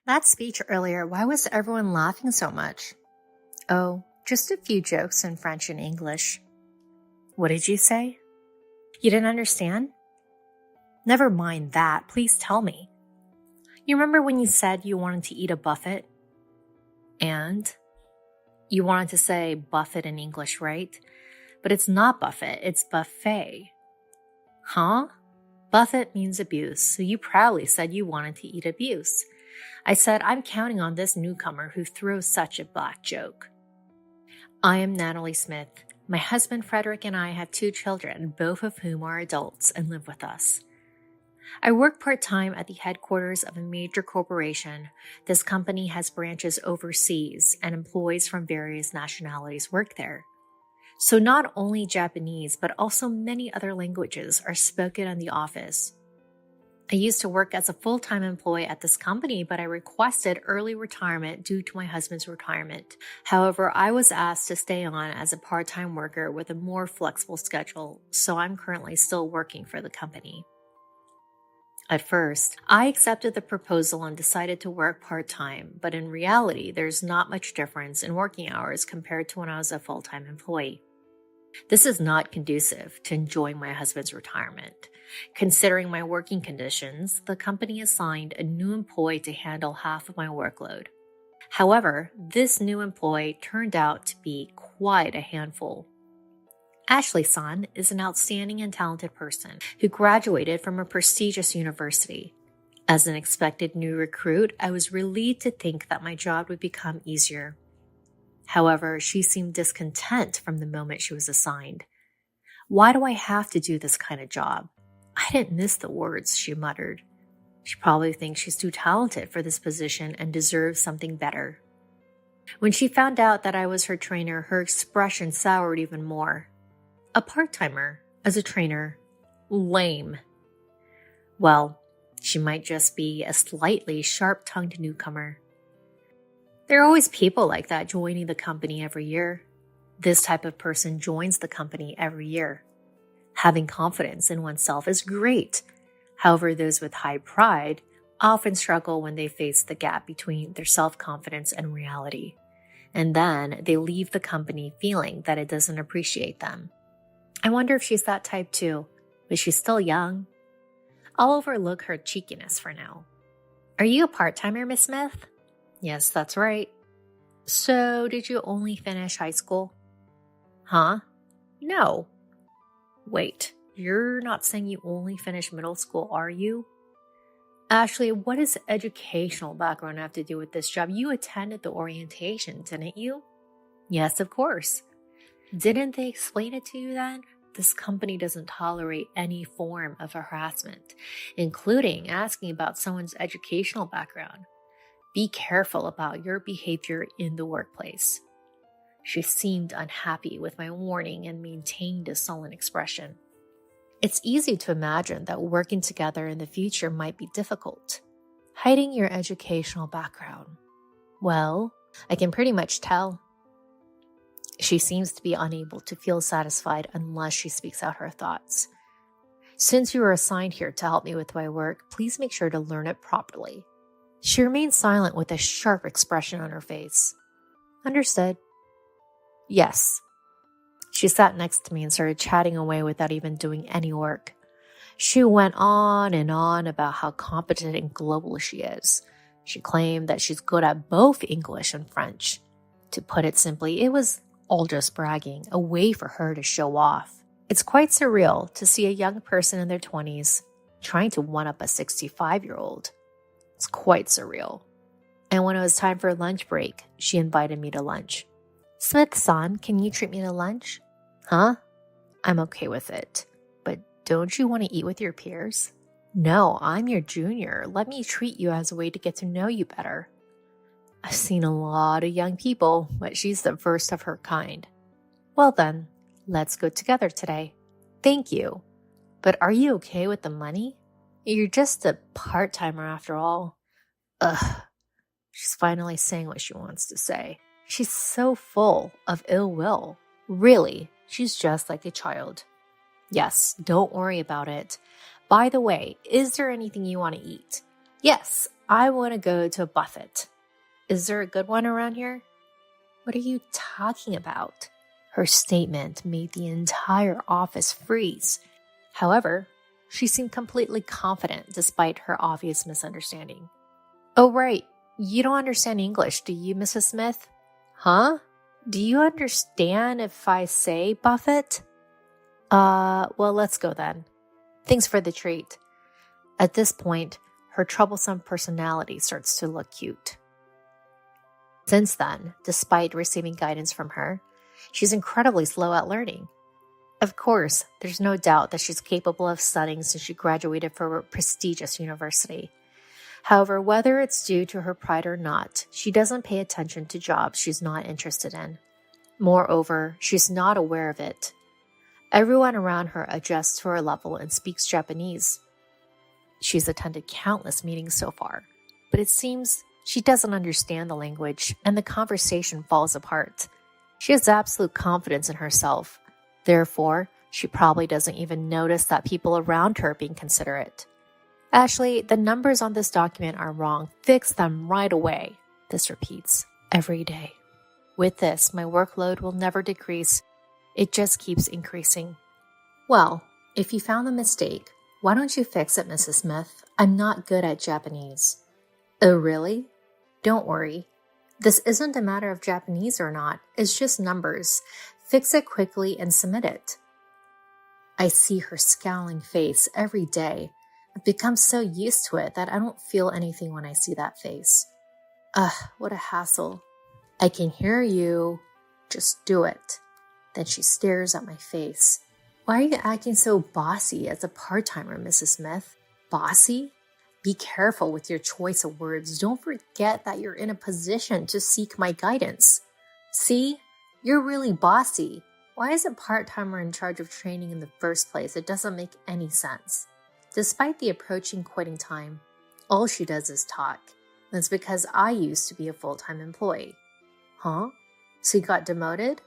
That speech earlier, why was everyone laughing so much? Oh, just a few jokes in French and English. What did you say? You didn't understand? Never mind that, please tell me. You remember when you said you wanted to eat a buffet? And? You wanted to say buffet in English, right? But it's not buffet, it's buffet. Huh? Buffet means abuse, so you proudly said you wanted to eat abuse. I said, I'm counting on this newcomer who throws such a black joke. I am Natalie Smith. My husband Frederick and I have 2 children, both of whom are adults and live with us. I work part-time at the headquarters of a major corporation. This company has branches overseas, and employees from various nationalities work there. So not only Japanese, but also many other languages are spoken in the office. I used to work as a full-time employee at this company, but I requested early retirement due to my husband's retirement. However, I was asked to stay on as a part-time worker with a more flexible schedule, so I'm currently still working for the company. At first, I accepted the proposal and decided to work part-time, but in reality, there's not much difference in working hours compared to when I was a full-time employee. This is not conducive to enjoying my husband's retirement. Considering my working conditions, the company assigned a new employee to handle half of my workload. However, this new employee turned out to be quite a handful. Ashley-san is an outstanding and talented person who graduated from a prestigious university. As an expected new recruit, I was relieved to think that my job would become easier. However, she seemed discontent from the moment she was assigned. Why do I have to do this kind of job? I didn't miss the words, she muttered. She probably thinks she's too talented for this position and deserves something better. When she found out that I was her trainer, her expression soured even more. A part-timer as a trainer. Lame. Well, she might just be a slightly sharp-tongued newcomer. There are always people like that joining the company every year. This type of person joins the company every year. Having confidence in oneself is great. However, those with high pride often struggle when they face the gap between their self-confidence and reality. And then they leave the company feeling that it doesn't appreciate them. I wonder if she's that type too, but she's still young. I'll overlook her cheekiness for now. Are you a part-timer, Miss Smith? Yes, that's right. So, did you only finish high school? Huh? No. Wait, you're not saying you only finished middle school, are you? Ashley, what does educational background have to do with this job? You attended the orientation, didn't you? Yes, of course. Didn't they explain it to you then? This company doesn't tolerate any form of harassment, including asking about someone's educational background. Be careful about your behavior in the workplace. She seemed unhappy with my warning and maintained a sullen expression. It's easy to imagine that working together in the future might be difficult. Hiding your educational background. Well, I can pretty much tell. She seems to be unable to feel satisfied unless she speaks out her thoughts. Since you were assigned here to help me with my work, please make sure to learn it properly. She remained silent with a sharp expression on her face. Understood. Yes. She sat next to me and started chatting away without even doing any work. She went on and on about how competent and global she is. She claimed that she's good at both English and French. To put it simply, it was all just bragging, a way for her to show off. It's quite surreal to see a young person in their 20s trying to one-up a 65-year-old. It's quite surreal. And when it was time for lunch break, she invited me to lunch. Smith-san, can you treat me to lunch? Huh? I'm okay with it. But don't you want to eat with your peers? No, I'm your junior. Let me treat you as a way to get to know you better. I've seen a lot of young people, but she's the first of her kind. Well then, let's go together today. Thank you. But are you okay with the money? You're just a part-timer after all. Ugh. She's finally saying what she wants to say. She's so full of ill will. Really, she's just like a child. Yes, don't worry about it. By the way, is there anything you want to eat? Yes, I want to go to a buffet. Is there a good one around here? What are you talking about? Her statement made the entire office freeze. However, she seemed completely confident despite her obvious misunderstanding. Oh, right. You don't understand English, do you, Mrs. Smith? Huh? Do you understand if I say buffet? Well, let's go then. Thanks for the treat. At this point, her troublesome personality starts to look cute. Since then, despite receiving guidance from her, she's incredibly slow at learning. Of course, there's no doubt that she's capable of studying since she graduated from a prestigious university. However, whether it's due to her pride or not, she doesn't pay attention to jobs she's not interested in. Moreover, she's not aware of it. Everyone around her adjusts to her level and speaks Japanese. She's attended countless meetings so far, but it seems she doesn't understand the language and the conversation falls apart. She has absolute confidence in herself. Therefore, she probably doesn't even notice that people around her are being considerate. Ashley, the numbers on this document are wrong. Fix them right away. This repeats every day. With this, my workload will never decrease. It just keeps increasing. Well, if you found the mistake, why don't you fix it, Mrs. Smith? I'm not good at Japanese. Oh, really? Don't worry. This isn't a matter of Japanese or not. It's just numbers. Fix it quickly and submit it. I see her scowling face every day. I've become so used to it that I don't feel anything when I see that face. Ugh, what a hassle. I can hear you. Just do it. Then she stares at my face. Why are you acting so bossy as a part-timer, Mrs. Smith? Bossy? Be careful with your choice of words. Don't forget that you're in a position to seek my guidance. See? You're really bossy. Why is a part-timer in charge of training in the first place? It doesn't make any sense. Despite the approaching quitting time, all she does is talk. That's because I used to be a full-time employee. Huh? So you got demoted?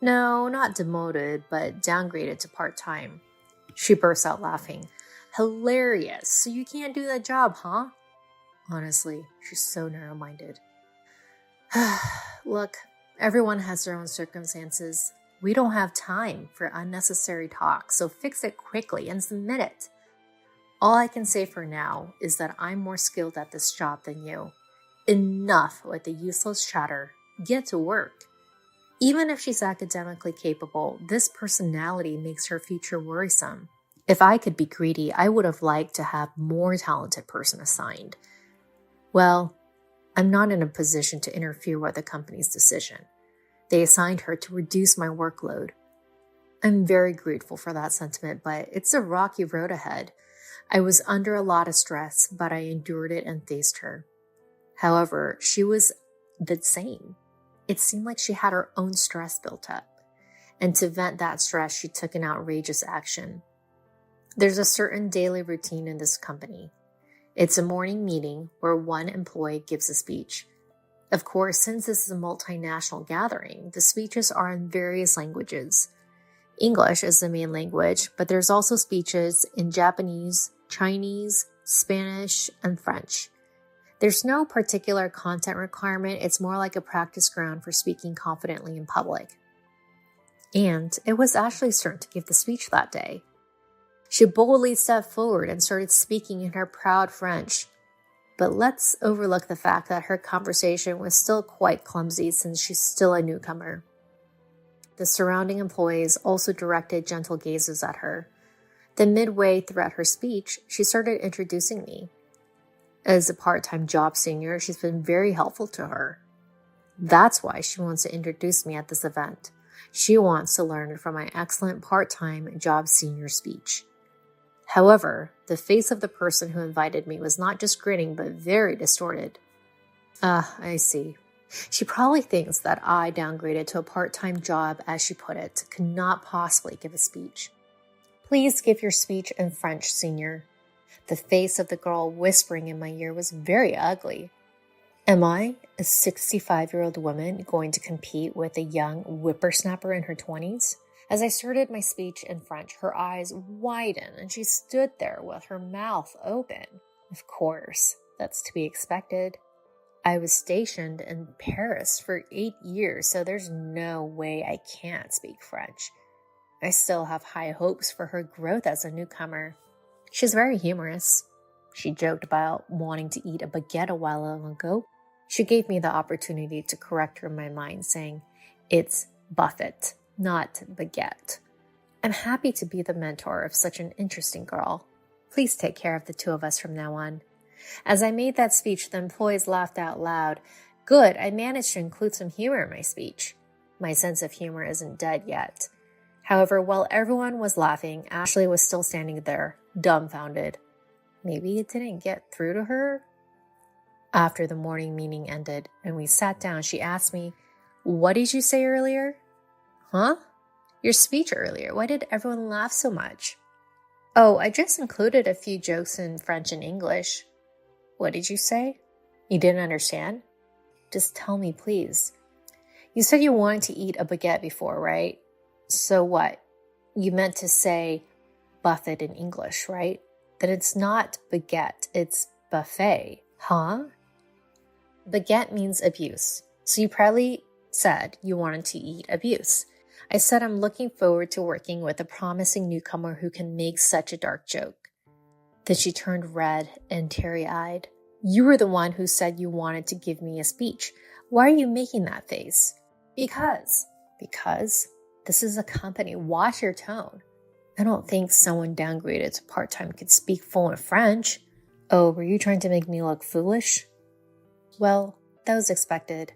No, not demoted, but downgraded to part-time. She bursts out laughing. Hilarious. So you can't do that job, huh? Honestly, she's so narrow-minded. Look, everyone has their own circumstances. We don't have time for unnecessary talk, so fix it quickly and submit it. All I can say for now is that I'm more skilled at this job than you. Enough with the useless chatter. Get to work. Even if she's academically capable, this personality makes her future worrisome. If I could be greedy, I would have liked to have more talented person assigned. Well, I'm not in a position to interfere with the company's decision. They assigned her to reduce my workload. I'm very grateful for that sentiment, but it's a rocky road ahead. I was under a lot of stress, but I endured it and faced her. However, she was the same. It seemed like she had her own stress built up. And to vent that stress, she took an outrageous action. There's a certain daily routine in this company. It's a morning meeting where one employee gives a speech. Of course, since this is a multinational gathering, the speeches are in various languages. English is the main language, but there's also speeches in Japanese, Chinese, Spanish, and French. There's no particular content requirement. It's more like a practice ground for speaking confidently in public. And it was Ashley's turn to give the speech that day. She boldly stepped forward and started speaking in her proud French. But let's overlook the fact that her conversation was still quite clumsy since she's still a newcomer. The surrounding employees also directed gentle gazes at her. Then midway throughout her speech, she started introducing me. As a part-time job senior, she's been very helpful to her. That's why she wants to introduce me at this event. She wants to learn from my excellent part-time job senior speech. However, the face of the person who invited me was not just grinning, but very distorted. I see. She probably thinks that I downgraded to a part-time job, as she put it, could not possibly give a speech. Please give your speech in French, senior. The face of the girl whispering in my ear was very ugly. Am I, a 65-year-old woman, going to compete with a young whippersnapper in her 20s? As I started my speech in French, her eyes widened and she stood there with her mouth open. Of course, That's to be expected. I was stationed in Paris for 8 years, so there's no way I can't speak French. I still have high hopes for her growth as a newcomer. She's very humorous. She joked about wanting to eat a baguette a while ago. She gave me the opportunity to correct her in my mind, saying, "It's buffet, not baguette." I'm happy to be the mentor of such an interesting girl. Please take care of the two of us from now on. As I made that speech, the employees laughed out loud. Good, I managed to include some humor in my speech. My sense of humor isn't dead yet. However, while everyone was laughing, Ashley was still standing there, dumbfounded. Maybe it didn't get through to her? After the morning meeting ended and we sat down, she asked me, "What did you say earlier?" "Huh? Your speech earlier. Why did everyone laugh so much?" "Oh, I just included a few jokes in French and English." "What did you say? You didn't understand?" "Just tell me, please." "You said you wanted to eat a baguette before, right? So what? You meant to say buffet in English, right? Then it's not baguette, it's buffet." "Huh?" "Baguette means abuse. So you probably said you wanted to eat abuse." I said I'm looking forward to working with a promising newcomer who can make such a dark joke. Then she turned red and teary-eyed. "You were the one who said you wanted to give me a speech. Why are you making that face?" Because? This is a company. Watch your tone. I don't think someone downgraded to part-time could speak fluent French. Oh, were you trying to make me look foolish? Well, that was expected.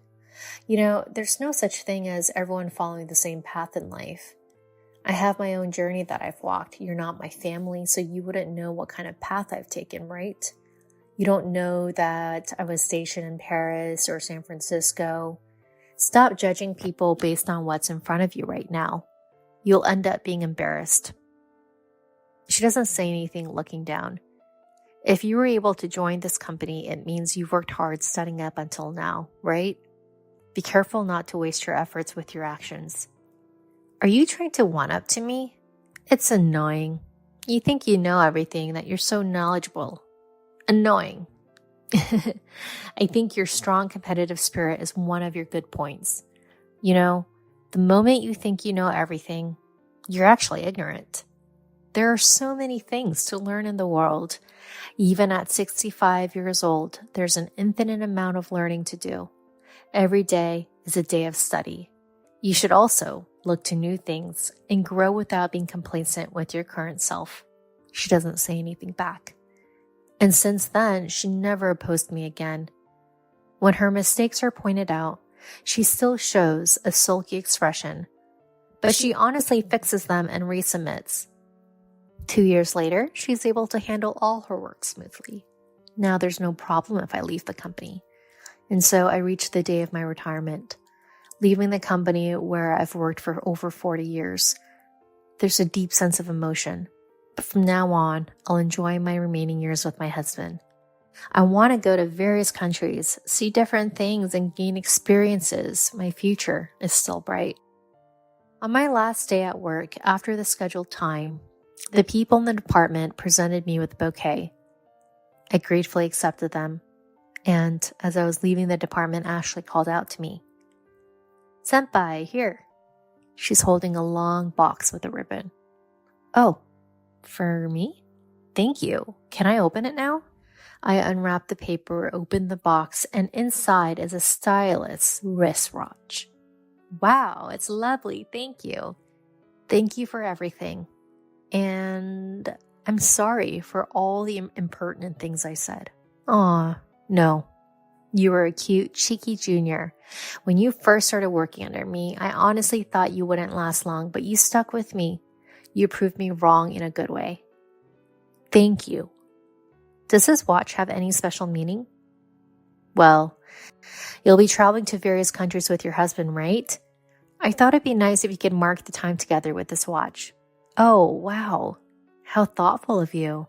There's no such thing as everyone following the same path in life. I have my own journey that I've walked. You're not my family, so you wouldn't know what kind of path I've taken, right? You don't know that I was stationed in Paris or San Francisco. Stop judging people based on what's in front of you right now. You'll end up being embarrassed. She doesn't say anything, looking down. If you were able to join this company, it means you've worked hard setting up until now, right? Be careful not to waste your efforts with your actions. Are you trying to one-up to me? It's annoying. You think you know everything, that you're so knowledgeable. Annoying. I think your strong competitive spirit is one of your good points. The moment you think you know everything, you're actually ignorant. There are so many things to learn in the world. Even at 65 years old, there's an infinite amount of learning to do. Every day is a day of study. You should also look to new things and grow without being complacent with your current self. She doesn't say anything back. And since then, she never opposed me again. When her mistakes are pointed out, she still shows a sulky expression, but she honestly fixes them and resubmits. 2 years later, she's able to handle all her work smoothly. Now there's no problem if I leave the company. And so I reached the day of my retirement, leaving the company where I've worked for over 40 years. There's a deep sense of emotion. But from now on, I'll enjoy my remaining years with my husband. I want to go to various countries, see different things, and gain experiences. My future is still bright. On my last day at work, after the scheduled time, the people in the department presented me with a bouquet. I gratefully accepted them, and as I was leaving the department, Ashley called out to me. "Senpai, here." She's holding a long box with a ribbon. "Oh, for me? Thank you. Can I open it now?" I unwrapped the paper, opened the box, and inside is a stylish wristwatch. "Wow, it's lovely. Thank you. Thank you for everything. And I'm sorry for all the impertinent things I said." "Aw, no. You were a cute, cheeky junior. When you first started working under me, I honestly thought you wouldn't last long, but you stuck with me. You proved me wrong in a good way." "Thank you. Does this watch have any special meaning?" "Well, you'll be traveling to various countries with your husband, right? I thought it'd be nice if you could mark the time together with this watch." "Oh, wow. How thoughtful of you.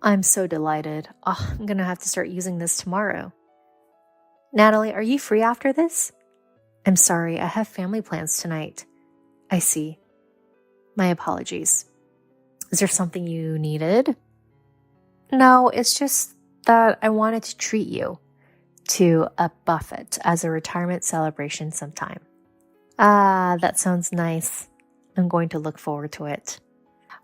I'm so delighted. I'm going to have to start using this tomorrow." "Natalie, are you free after this?" "I'm sorry, I have family plans tonight." "I see. My apologies. Is there something you needed?" "No, it's just that I wanted to treat you to a buffet as a retirement celebration sometime. Ah, that sounds nice. I'm going to look forward to it.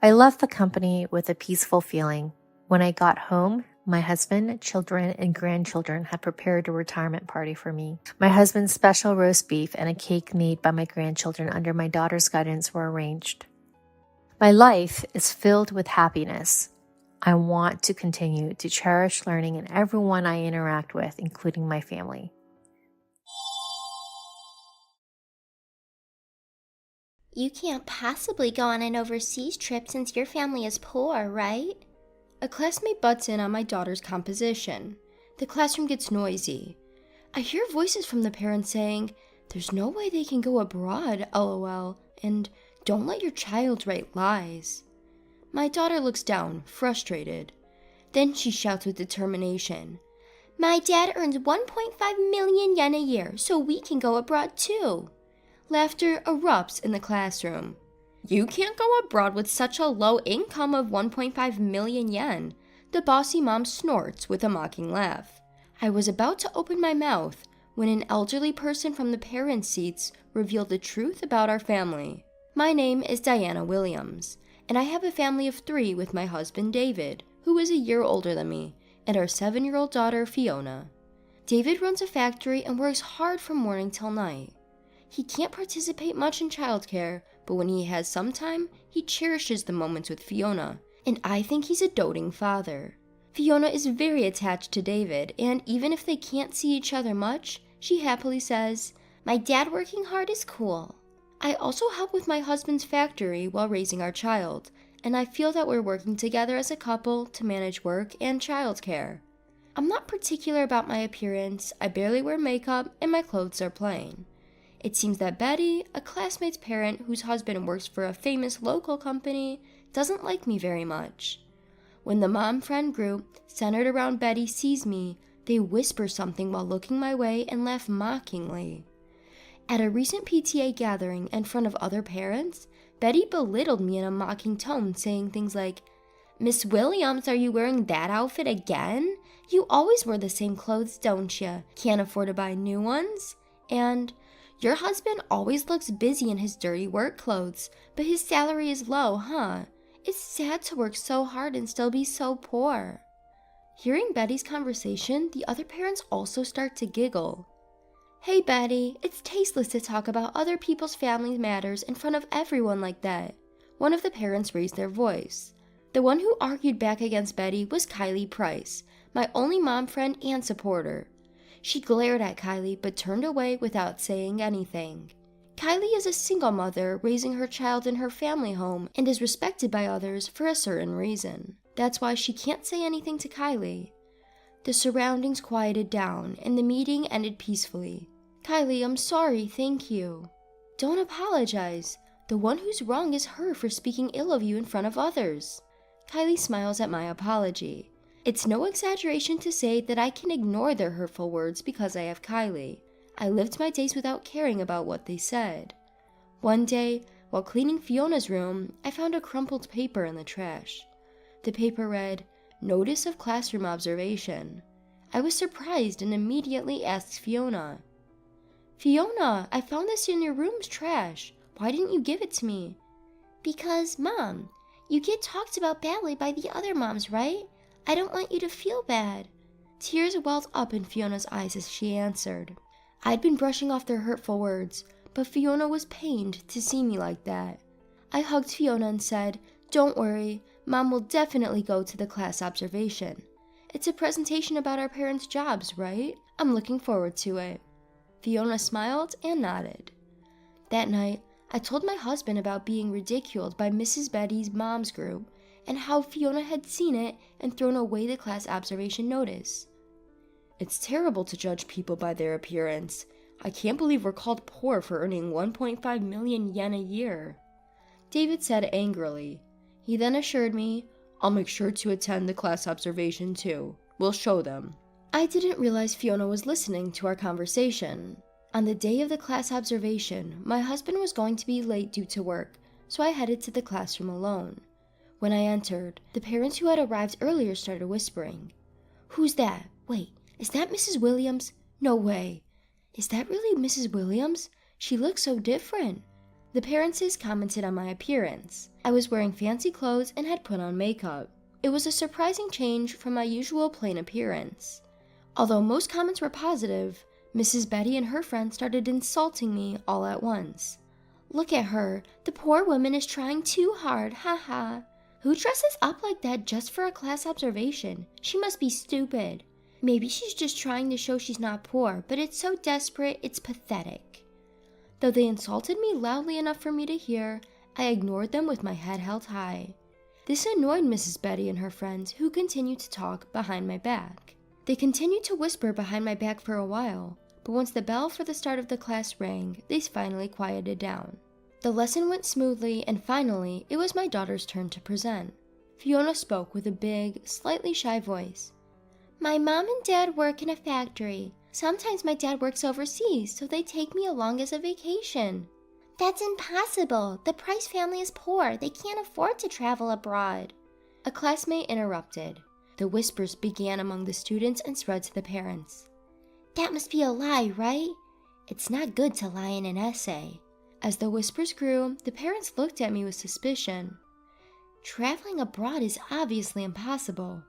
I left the company with a peaceful feeling. When I got home, my husband, children, and grandchildren had prepared a retirement party for me. My husband's special roast beef and a cake made by my grandchildren under my daughter's guidance were arranged. My life is filled with happiness. I want to continue to cherish learning in everyone I interact with, including my family. You can't possibly go on an overseas trip since your family is poor, right? A classmate butts in on my daughter's composition. The classroom gets noisy. I hear voices from the parents saying, "There's no way they can go abroad, lol," and "Don't let your child write lies." My daughter looks down, frustrated. Then she shouts with determination, "My dad earns 1.5 million yen a year, so we can go abroad too." Laughter erupts in the classroom. "You can't go abroad with such a low income of 1.5 million yen. The bossy mom snorts with a mocking laugh. I was about to open my mouth when an elderly person from the parents' seats revealed the truth about our family. My name is Diana Williams, and I have a family of 3 with my husband David, who is a year older than me, and our 7-year-old daughter Fiona. David runs a factory and works hard from morning till night. He can't participate much in childcare, but when he has some time, he cherishes the moments with Fiona, and I think he's a doting father. Fiona is very attached to David, and even if they can't see each other much, she happily says, "My dad working hard is cool." I also help with my husband's factory while raising our child, and I feel that we're working together as a couple to manage work and childcare. I'm not particular about my appearance, I barely wear makeup, and my clothes are plain. It seems that Betty, a classmate's parent whose husband works for a famous local company, doesn't like me very much. When the mom friend group centered around Betty sees me, they whisper something while looking my way and laugh mockingly. At a recent PTA gathering in front of other parents, Betty belittled me in a mocking tone, saying things like, "Miss Williams, are you wearing that outfit again? You always wear the same clothes, don't you? Can't afford to buy new ones?" And, "Your husband always looks busy in his dirty work clothes, but his salary is low, huh? It's sad to work so hard and still be so poor." Hearing Betty's conversation, the other parents also start to giggle. "Hey Betty, it's tasteless to talk about other people's family matters in front of everyone like that." One of the parents raised their voice. The one who argued back against Betty was Kylie Price, my only mom friend and supporter. She glared at Kylie but turned away without saying anything. Kylie is a single mother raising her child in her family home and is respected by others for a certain reason. That's why she can't say anything to Kylie. The surroundings quieted down and the meeting ended peacefully. "Kylie, I'm sorry, thank you." "Don't apologize. The one who's wrong is her for speaking ill of you in front of others." Kylie smiles at my apology. It's no exaggeration to say that I can ignore their hurtful words because I have Kylie. I lived my days without caring about what they said. One day, while cleaning Fiona's room, I found a crumpled paper in the trash. The paper read, "Notice of classroom observation." I was surprised and immediately asked Fiona, "Fiona, I found this in your room's trash. Why didn't you give it to me?" "Because, Mom, you get talked about badly by the other moms, right? I don't want you to feel bad." Tears welled up in Fiona's eyes as she answered. I'd been brushing off their hurtful words, but Fiona was pained to see me like that. I hugged Fiona and said, "Don't worry, Mom will definitely go to the class observation. It's a presentation about our parents' jobs, right? I'm looking forward to it." Fiona smiled and nodded. That night, I told my husband about being ridiculed by Mrs. Betty's mom's group and how Fiona had seen it and thrown away the class observation notice. "It's terrible to judge people by their appearance. I can't believe we're called poor for earning 1.5 million yen a year," David said angrily. He then assured me, "I'll make sure to attend the class observation too. We'll show them." I didn't realize Fiona was listening to our conversation. On the day of the class observation, my husband was going to be late due to work, so I headed to the classroom alone. When I entered, the parents who had arrived earlier started whispering. Who's that? Wait, is that Mrs. Williams? No way. Is that really Mrs. Williams? She looks so different. The parents commented on my appearance. I was wearing fancy clothes and had put on makeup. It was a surprising change from my usual plain appearance. Although most comments were positive, Mrs. Betty and her friends started insulting me all at once. Look at her, the poor woman is trying too hard, haha. Who dresses up like that just for a class observation? She must be stupid. Maybe she's just trying to show she's not poor, but it's so desperate, it's pathetic. Though they insulted me loudly enough for me to hear, I ignored them with my head held high. This annoyed Mrs. Betty and her friends, who continued to talk behind my back. They continued to whisper behind my back for a while, but once the bell for the start of the class rang, they finally quieted down. The lesson went smoothly, and finally, it was my daughter's turn to present. Fiona spoke with a big, slightly shy voice. My mom and dad work in a factory. Sometimes my dad works overseas, so they take me along as a vacation. That's impossible. The Price family is poor. They can't afford to travel abroad. A classmate interrupted. The whispers began among the students and spread to the parents. That must be a lie, right? It's not good to lie in an essay. As the whispers grew, the parents looked at me with suspicion. Traveling abroad is obviously impossible.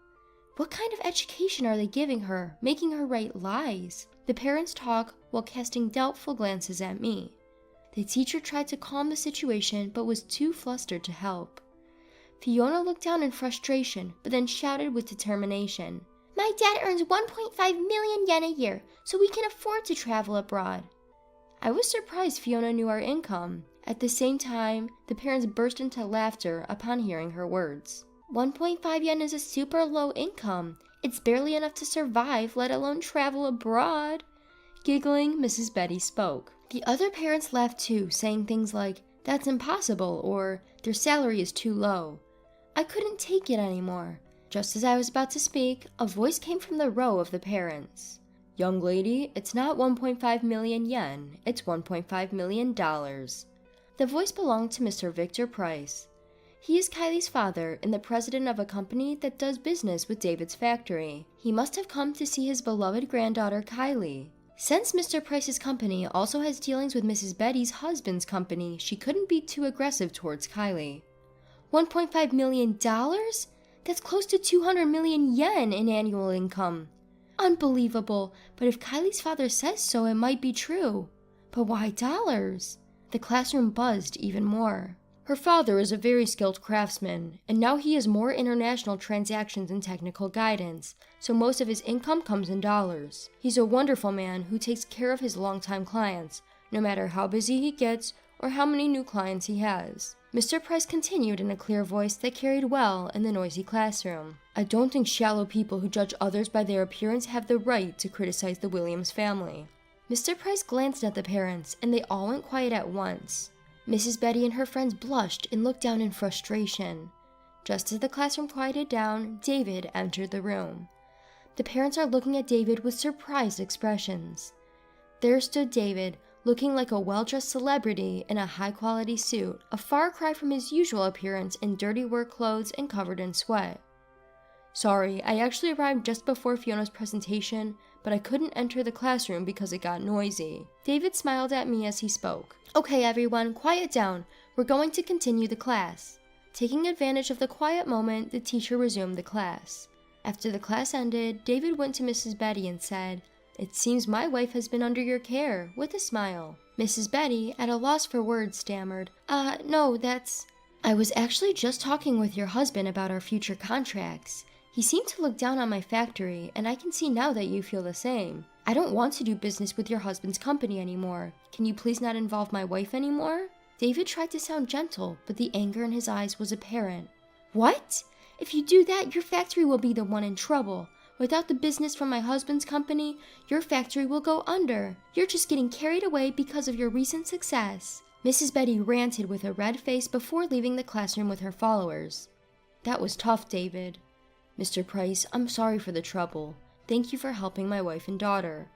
What kind of education are they giving her, making her write lies? The parents talk while casting doubtful glances at me. The teacher tried to calm the situation, but was too flustered to help. Fiona looked down in frustration, but then shouted with determination. My dad earns 1.5 million yen a year, so we can afford to travel abroad. I was surprised Fiona knew our income. At the same time, the parents burst into laughter upon hearing her words. 1.5 yen is a super low income. It's barely enough to survive, let alone travel abroad. Giggling, Mrs. Betty spoke. The other parents laughed too, saying things like, that's impossible, or their salary is too low. I couldn't take it anymore. Just as I was about to speak, a voice came from the row of the parents. Young lady, it's not 1.5 million yen, it's $1.5 million. The voice belonged to Mr. Victor Price. He is Kylie's father and the president of a company that does business with David's factory. He must have come to see his beloved granddaughter Kylie. Since Mr. Price's company also has dealings with Mrs. Betty's husband's company, she couldn't be too aggressive towards Kylie. $1.5 million? That's close to 200 million yen in annual income. Unbelievable, but if Kylie's father says so, it might be true. But why dollars? The classroom buzzed even more. Her father is a very skilled craftsman, and now he has more international transactions and technical guidance, so most of his income comes in dollars. He's a wonderful man who takes care of his longtime clients, no matter how busy he gets or how many new clients he has. Mr. Price continued in a clear voice that carried well in the noisy classroom. I don't think shallow people who judge others by their appearance have the right to criticize the Williams family. Mr. Price glanced at the parents, and they all went quiet at once. Mrs. Betty and her friends blushed and looked down in frustration. Just as the classroom quieted down, David entered the room. The parents are looking at David with surprised expressions. There stood David, looking like a well-dressed celebrity in a high-quality suit, a far cry from his usual appearance in dirty work clothes and covered in sweat. Sorry, I actually arrived just before Fiona's presentation, but I couldn't enter the classroom because it got noisy. David smiled at me as he spoke. Okay, everyone, quiet down. We're going to continue the class. Taking advantage of the quiet moment, the teacher resumed the class. After the class ended, David went to Mrs. Betty and said, It seems my wife has been under your care, with a smile. Mrs. Betty, at a loss for words, stammered, no, that's... I was actually just talking with your husband about our future contracts. He seemed to look down on my factory, and I can see now that you feel the same. I don't want to do business with your husband's company anymore. Can you please not involve my wife anymore? David tried to sound gentle, but the anger in his eyes was apparent. What? If you do that, your factory will be the one in trouble. Without the business from my husband's company, your factory will go under. You're just getting carried away because of your recent success. Mrs. Betty ranted with a red face before leaving the classroom with her followers. That was tough, David. Mr. Price, I'm sorry for the trouble. Thank you for helping my wife and daughter.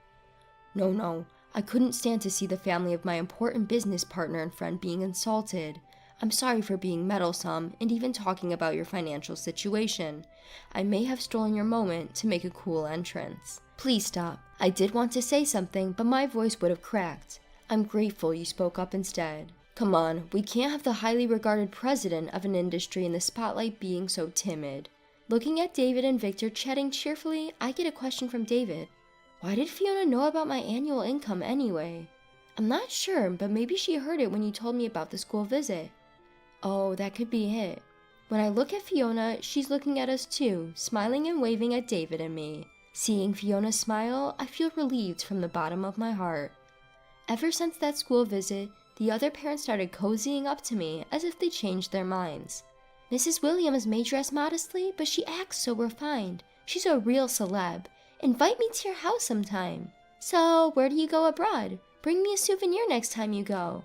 No, I couldn't stand to see the family of my important business partner and friend being insulted. I'm sorry for being meddlesome and even talking about your financial situation. I may have stolen your moment to make a cool entrance. Please stop. I did want to say something, but my voice would have cracked. I'm grateful you spoke up instead. Come on, we can't have the highly regarded president of an industry in the spotlight being so timid. Looking at David and Victor chatting cheerfully, I get a question from David. Why did Fiona know about my annual income anyway? I'm not sure, but maybe she heard it when you told me about the school visit. Oh, that could be it. When I look at Fiona, she's looking at us too, smiling and waving at David and me. Seeing Fiona smile, I feel relieved from the bottom of my heart. Ever since that school visit, the other parents started cozying up to me as if they changed their minds. Mrs. Williams may dress modestly, but she acts so refined. She's a real celeb. Invite me to your house sometime. So, where do you go abroad? Bring me a souvenir next time you go.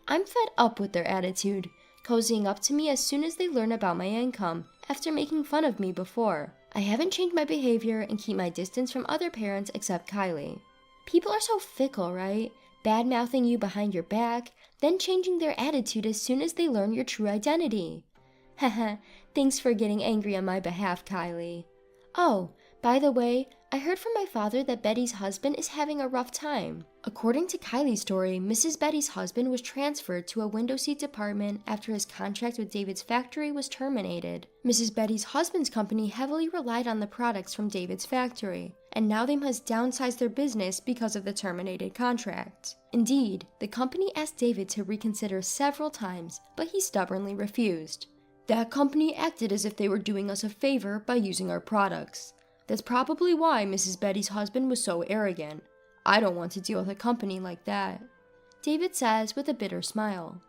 I'm fed up with their attitude, cozying up to me as soon as they learn about my income, after making fun of me before. I haven't changed my behavior and keep my distance from other parents except Kylie. People are so fickle, right? Bad-mouthing you behind your back, then changing their attitude as soon as they learn your true identity. Haha, thanks for getting angry on my behalf, Kylie. Oh, by the way, I heard from my father that Betty's husband is having a rough time. According to Kylie's story, Mrs. Betty's husband was transferred to a window seat department after his contract with David's factory was terminated. Mrs. Betty's husband's company heavily relied on the products from David's factory, and now they must downsize their business because of the terminated contract. Indeed, the company asked David to reconsider several times, but he stubbornly refused. That company acted as if they were doing us a favor by using our products. That's probably why Mrs. Betty's husband was so arrogant. I don't want to deal with a company like that, David says with a bitter smile.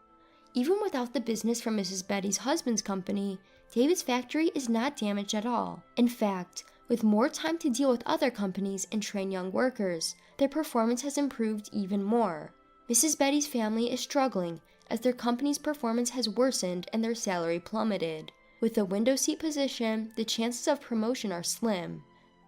Even without the business from Mrs. Betty's husband's company, David's factory is not damaged at all. In fact, with more time to deal with other companies and train young workers, their performance has improved even more. Mrs. Betty's family is struggling as their company's performance has worsened and their salary plummeted. With a window seat position, the chances of promotion are slim.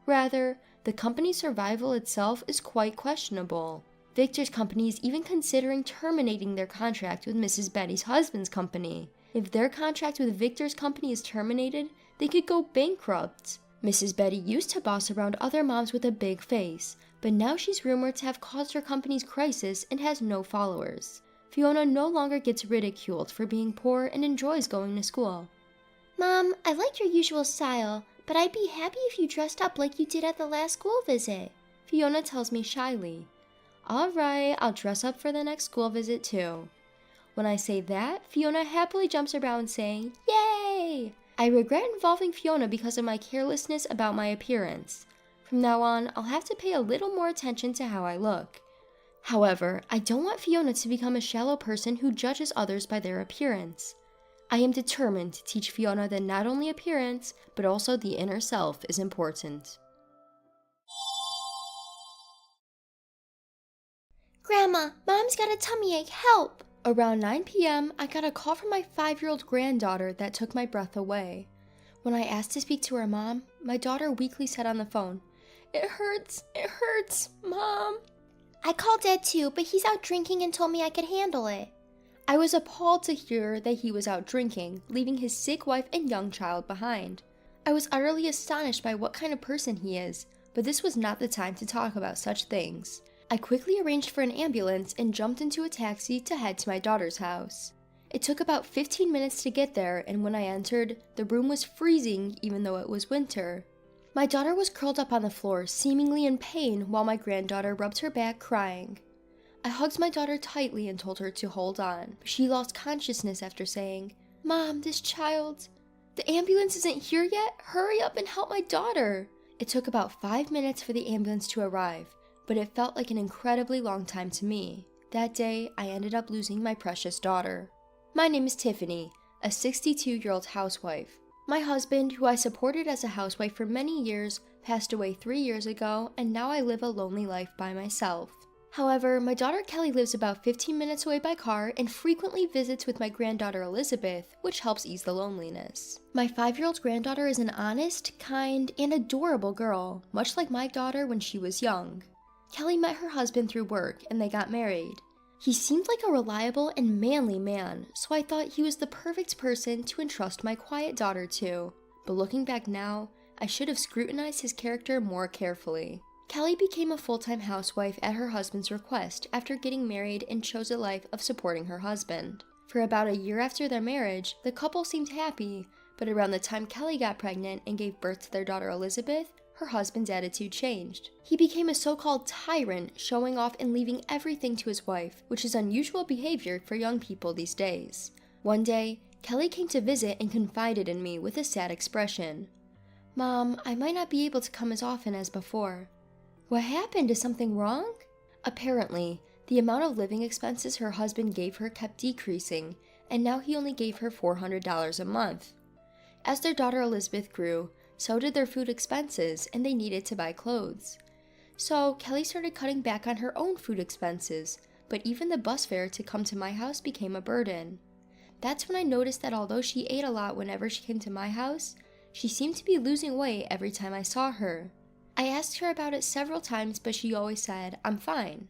Rather, the company's survival itself is quite questionable. Victor's company is even considering terminating their contract with Mrs. Betty's husband's company. If their contract with Victor's company is terminated, they could go bankrupt. Mrs. Betty used to boss around other moms with a big face, but now she's rumored to have caused her company's crisis and has no followers. Fiona no longer gets ridiculed for being poor and enjoys going to school. Mom, I like your usual style, but I'd be happy if you dressed up like you did at the last school visit, Fiona tells me shyly. Alright, I'll dress up for the next school visit too. When I say that, Fiona happily jumps around saying, Yay! I regret involving Fiona because of my carelessness about my appearance. From now on, I'll have to pay a little more attention to how I look. However, I don't want Fiona to become a shallow person who judges others by their appearance. I am determined to teach Fiona that not only appearance, but also the inner self is important. Grandma, Mom's got a tummy ache, help! Around 9 p.m., I got a call from my 5-year-old granddaughter that took my breath away. When I asked to speak to her mom, my daughter weakly said on the phone, it hurts, Mom. I called Dad too, but he's out drinking and told me I could handle it. I was appalled to hear that he was out drinking, leaving his sick wife and young child behind. I was utterly astonished by what kind of person he is, but this was not the time to talk about such things. I quickly arranged for an ambulance and jumped into a taxi to head to my daughter's house. It took about 15 minutes to get there, and when I entered, the room was freezing even though it was winter. My daughter was curled up on the floor, seemingly in pain, while my granddaughter rubbed her back, crying. I hugged my daughter tightly and told her to hold on, but she lost consciousness after saying, Mom, this child... The ambulance isn't here yet? Hurry up and help my daughter! It took about 5 minutes for the ambulance to arrive, but it felt like an incredibly long time to me. That day, I ended up losing my precious daughter. My name is Tiffany, a 62-year-old housewife. My husband, who I supported as a housewife for many years, passed away 3 years ago, and now I live a lonely life by myself. However, my daughter Kelly lives about 15 minutes away by car and frequently visits with my granddaughter Elizabeth, which helps ease the loneliness. My 5-year-old granddaughter is an honest, kind, and adorable girl, much like my daughter when she was young. Kelly met her husband through work, and they got married. He seemed like a reliable and manly man, so I thought he was the perfect person to entrust my quiet daughter to. But looking back now, I should have scrutinized his character more carefully. Kelly became a full-time housewife at her husband's request after getting married and chose a life of supporting her husband. For about a year after their marriage, the couple seemed happy, but around the time Kelly got pregnant and gave birth to their daughter Elizabeth, her husband's attitude changed. He became a so-called tyrant, showing off and leaving everything to his wife, which is unusual behavior for young people these days. One day, Kelly came to visit and confided in me with a sad expression. "Mom, I might not be able to come as often as before." "What happened? Is something wrong?" Apparently, the amount of living expenses her husband gave her kept decreasing, and now he only gave her $400 a month. As their daughter Elizabeth grew, so did their food expenses, and they needed to buy clothes. So Kelly started cutting back on her own food expenses, but even the bus fare to come to my house became a burden. That's when I noticed that although she ate a lot whenever she came to my house, she seemed to be losing weight every time I saw her. I asked her about it several times, but she always said, "I'm fine."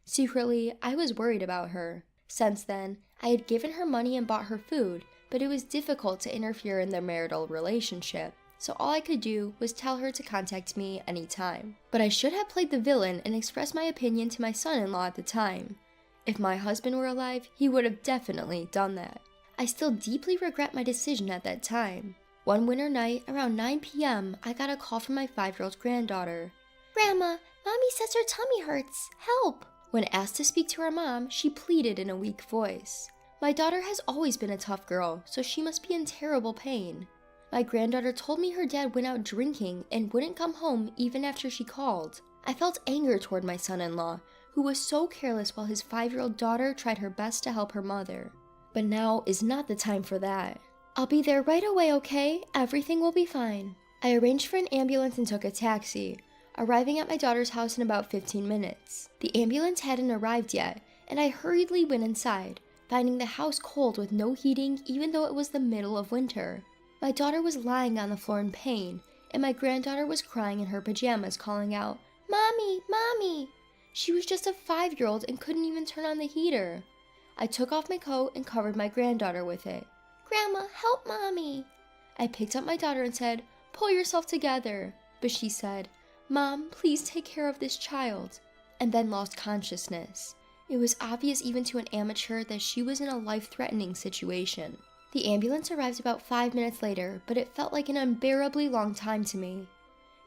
Secretly, I was worried about her. Since then, I had given her money and bought her food, but it was difficult to interfere in their marital relationship, so all I could do was tell her to contact me anytime. But I should have played the villain and expressed my opinion to my son-in-law at the time. If my husband were alive, he would have definitely done that. I still deeply regret my decision at that time. One winter night, around 9 p.m., I got a call from my 5-year-old granddaughter. Grandma, Mommy says her tummy hurts. Help! When asked to speak to her mom, she pleaded in a weak voice. My daughter has always been a tough girl, so she must be in terrible pain. My granddaughter told me her dad went out drinking and wouldn't come home even after she called. I felt anger toward my son-in-law, who was so careless while his 5-year-old daughter tried her best to help her mother. But now is not the time for that. "I'll be there right away, okay? Everything will be fine." I arranged for an ambulance and took a taxi, arriving at my daughter's house in about 15 minutes. The ambulance hadn't arrived yet, and I hurriedly went inside, finding the house cold with no heating even though it was the middle of winter. My daughter was lying on the floor in pain, and my granddaughter was crying in her pajamas, calling out, "Mommy, Mommy!" She was just a 5-year-old and couldn't even turn on the heater. I took off my coat and covered my granddaughter with it. Grandma, help Mommy! I picked up my daughter and said, "Pull yourself together." But she said, "Mom, please take care of this child," and then lost consciousness. It was obvious even to an amateur that she was in a life-threatening situation. The ambulance arrived about 5 minutes later, but it felt like an unbearably long time to me.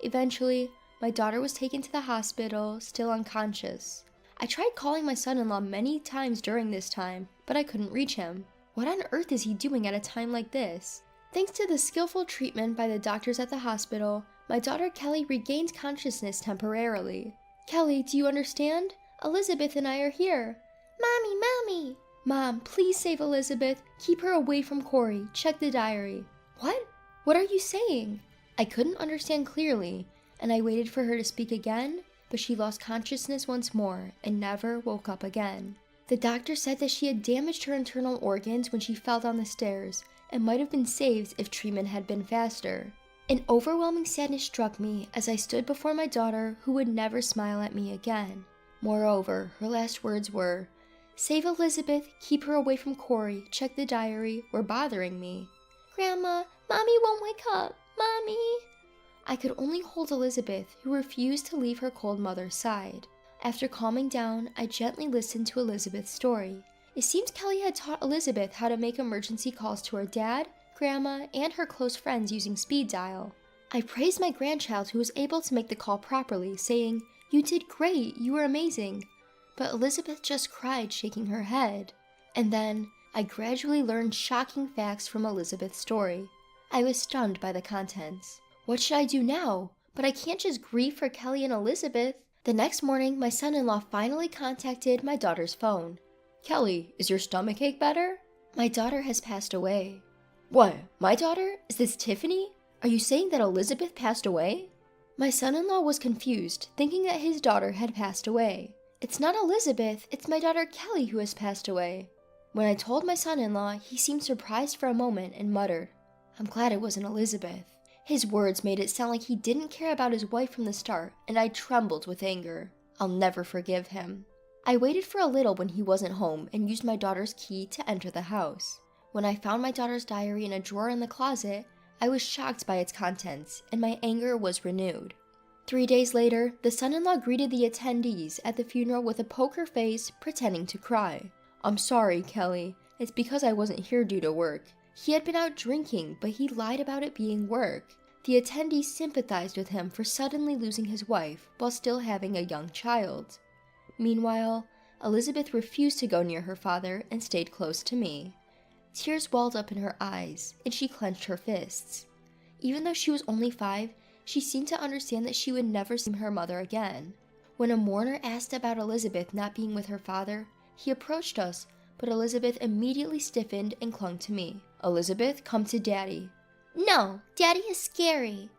Eventually, my daughter was taken to the hospital, still unconscious. I tried calling my son-in-law many times during this time, but I couldn't reach him. What on earth is he doing at a time like this? Thanks to the skillful treatment by the doctors at the hospital, my daughter Kelly regained consciousness temporarily. "Kelly, do you understand? Elizabeth and I are here." "Mommy, Mommy!" "Mom, please save Elizabeth. Keep her away from Corey. Check the diary." "What? What are you saying?" I couldn't understand clearly, and I waited for her to speak again, but she lost consciousness once more and never woke up again. The doctor said that she had damaged her internal organs when she fell down the stairs and might have been saved if treatment had been faster. An overwhelming sadness struck me as I stood before my daughter, who would never smile at me again. Moreover, her last words were, "Save Elizabeth, keep her away from Corey, check the diary, were bothering me." "Grandma, Mommy won't wake up. Mommy!" I could only hold Elizabeth, who refused to leave her cold mother's side. After calming down, I gently listened to Elizabeth's story. It seems Kelly had taught Elizabeth how to make emergency calls to her dad, grandma, and her close friends using speed dial. I praised my grandchild who was able to make the call properly, saying, "You did great, you were amazing." But Elizabeth just cried, shaking her head. And then, I gradually learned shocking facts from Elizabeth's story. I was stunned by the contents. What should I do now? But I can't just grieve for Kelly and Elizabeth. The next morning, my son-in-law finally contacted my daughter's phone. "Kelly, is your stomachache better?" "My daughter has passed away." "What? My daughter? Is this Tiffany? Are you saying that Elizabeth passed away?" My son-in-law was confused, thinking that his daughter had passed away. "It's not Elizabeth, it's my daughter Kelly who has passed away." When I told my son-in-law, he seemed surprised for a moment and muttered, "I'm glad it wasn't Elizabeth." His words made it sound like he didn't care about his wife from the start, and I trembled with anger. I'll never forgive him. I waited for a little when he wasn't home and used my daughter's key to enter the house. When I found my daughter's diary in a drawer in the closet, I was shocked by its contents, and my anger was renewed. 3 days later, the son-in-law greeted the attendees at the funeral with a poker face, pretending to cry. "I'm sorry, Kelly. It's because I wasn't here due to work." He had been out drinking, but he lied about it being work. The attendees sympathized with him for suddenly losing his wife while still having a young child. Meanwhile, Elizabeth refused to go near her father and stayed close to me. Tears welled up in her eyes, and she clenched her fists. Even though she was only 5, she seemed to understand that she would never see her mother again. When a mourner asked about Elizabeth not being with her father, he approached us, but Elizabeth immediately stiffened and clung to me. "Elizabeth, come to Daddy." No, Daddy is scary.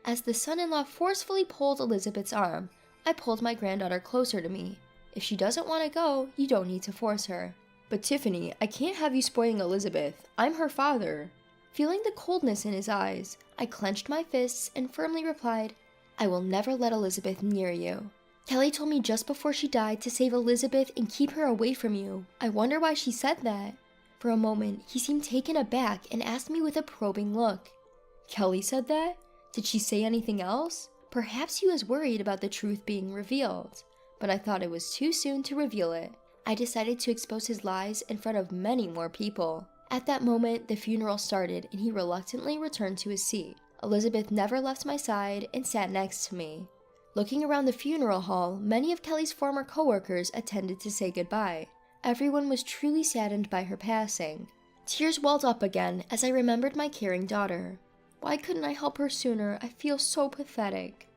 As the son-in-law forcefully pulled Elizabeth's arm, I pulled my granddaughter closer to me. "If she doesn't want to go, you don't need to force her." "But Tiffany, I can't have you spoiling Elizabeth. I'm her father." Feeling the coldness in his eyes, I clenched my fists and firmly replied, "I will never let Elizabeth near you. Kelly told me just before she died to save Elizabeth and keep her away from you. I wonder why she said that." For a moment, he seemed taken aback and asked me with a probing look, "Kelly said that? Did she say anything else?" Perhaps he was worried about the truth being revealed, but I thought it was too soon to reveal it. I decided to expose his lies in front of many more people. At that moment, the funeral started and he reluctantly returned to his seat. Elizabeth never left my side and sat next to me. Looking around the funeral hall, many of Kelly's former coworkers attended to say goodbye. Everyone was truly saddened by her passing. Tears welled up again as I remembered my caring daughter. Why couldn't I help her sooner? I feel so pathetic.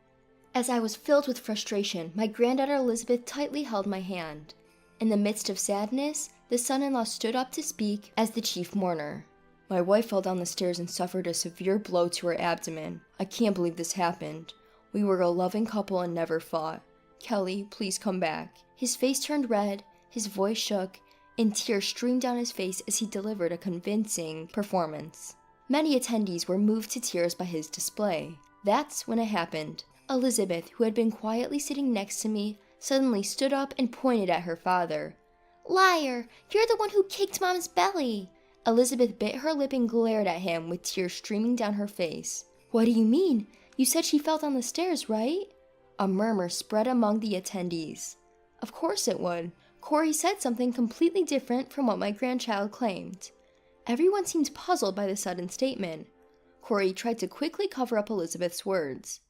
As I was filled with frustration, my granddaughter Elizabeth tightly held my hand. In the midst of sadness, the son-in-law stood up to speak as the chief mourner. "My wife fell down the stairs and suffered a severe blow to her abdomen. I can't believe this happened. We were a loving couple and never fought. Kelly, please come back." His face turned red, his voice shook, and tears streamed down his face as he delivered a convincing performance. Many attendees were moved to tears by his display. That's when it happened. Elizabeth, who had been quietly sitting next to me, suddenly stood up and pointed at her father. Liar! You're the one who kicked Mom's belly! Elizabeth bit her lip and glared at him with tears streaming down her face. "What do you mean? You said she fell down the stairs, right?" A murmur spread among the attendees. Of course it would. Corey said something completely different from what my grandchild claimed. Everyone seemed puzzled by the sudden statement. Corey tried to quickly cover up Elizabeth's words.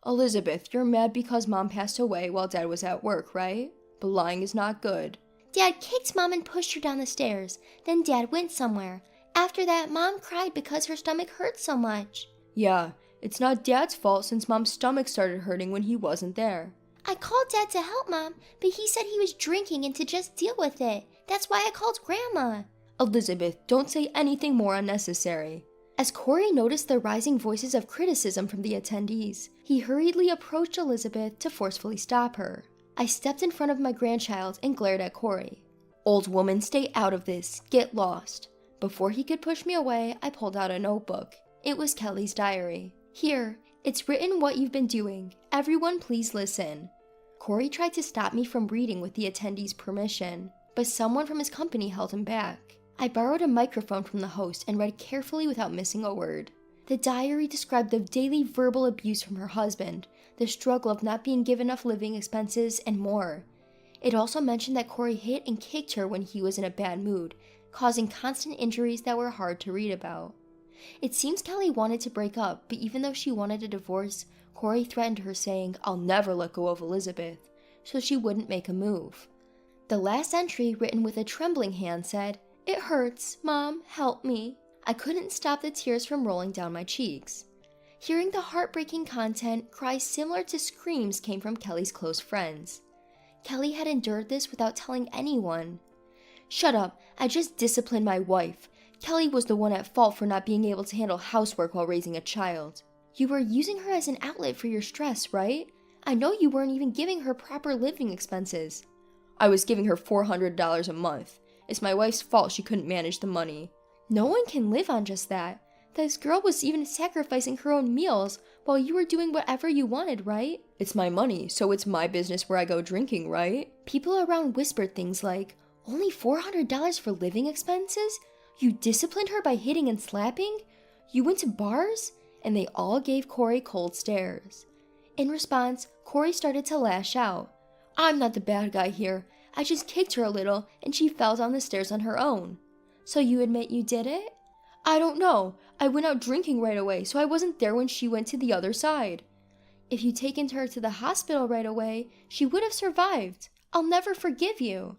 "Elizabeth, you're mad because Mom passed away while Dad was at work, right? But lying is not good." Dad kicked Mom and pushed her down the stairs. Then Dad went somewhere. After that, Mom cried because her stomach hurt so much. "Yeah, it's not Dad's fault since Mom's stomach started hurting when he wasn't there." I called Dad to help Mom, but he said he was drinking and to just deal with it. That's why I called Grandma. "Elizabeth, don't say anything more unnecessary." As Corey noticed the rising voices of criticism from the attendees, he hurriedly approached Elizabeth to forcefully stop her. I stepped in front of my grandchild and glared at Corey. "Old woman, stay out of this. Get lost." Before he could push me away, I pulled out a notebook. It was Kelly's diary. "Here, it's written what you've been doing. Everyone please listen." Corey tried to stop me from reading with the attendees' permission, but someone from his company held him back. I borrowed a microphone from the host and read carefully without missing a word. The diary described the daily verbal abuse from her husband, the struggle of not being given enough living expenses, and more. It also mentioned that Corey hit and kicked her when he was in a bad mood, causing constant injuries that were hard to read about. It seems Kelly wanted to break up, but even though she wanted a divorce, Corey threatened her saying, "I'll never let go of Elizabeth," so she wouldn't make a move. The last entry, written with a trembling hand, said, "It hurts. Mom, help me." I couldn't stop the tears from rolling down my cheeks. Hearing the heartbreaking content, cries similar to screams came from Kelly's close friends. Kelly had endured this without telling anyone. "Shut up. I just disciplined my wife. Kelly was the one at fault for not being able to handle housework while raising a child. You were using her as an outlet for your stress, right? I know you weren't even giving her proper living expenses." "I was giving her $400 a month. It's my wife's fault she couldn't manage the money." "No one can live on just that. This girl was even sacrificing her own meals while you were doing whatever you wanted, right? It's my money, so it's my business where I go drinking, right? People around whispered things like, only $400 for living expenses? You disciplined her by hitting and slapping? You went to bars? And they all gave Corey cold stares. In response, Corey started to lash out. I'm not the bad guy here. I just kicked her a little and she fell down the stairs on her own. So you admit you did it? I don't know. I went out drinking right away, so I wasn't there when she went to the other side. If you'd taken her to the hospital right away, she would have survived. I'll never forgive you.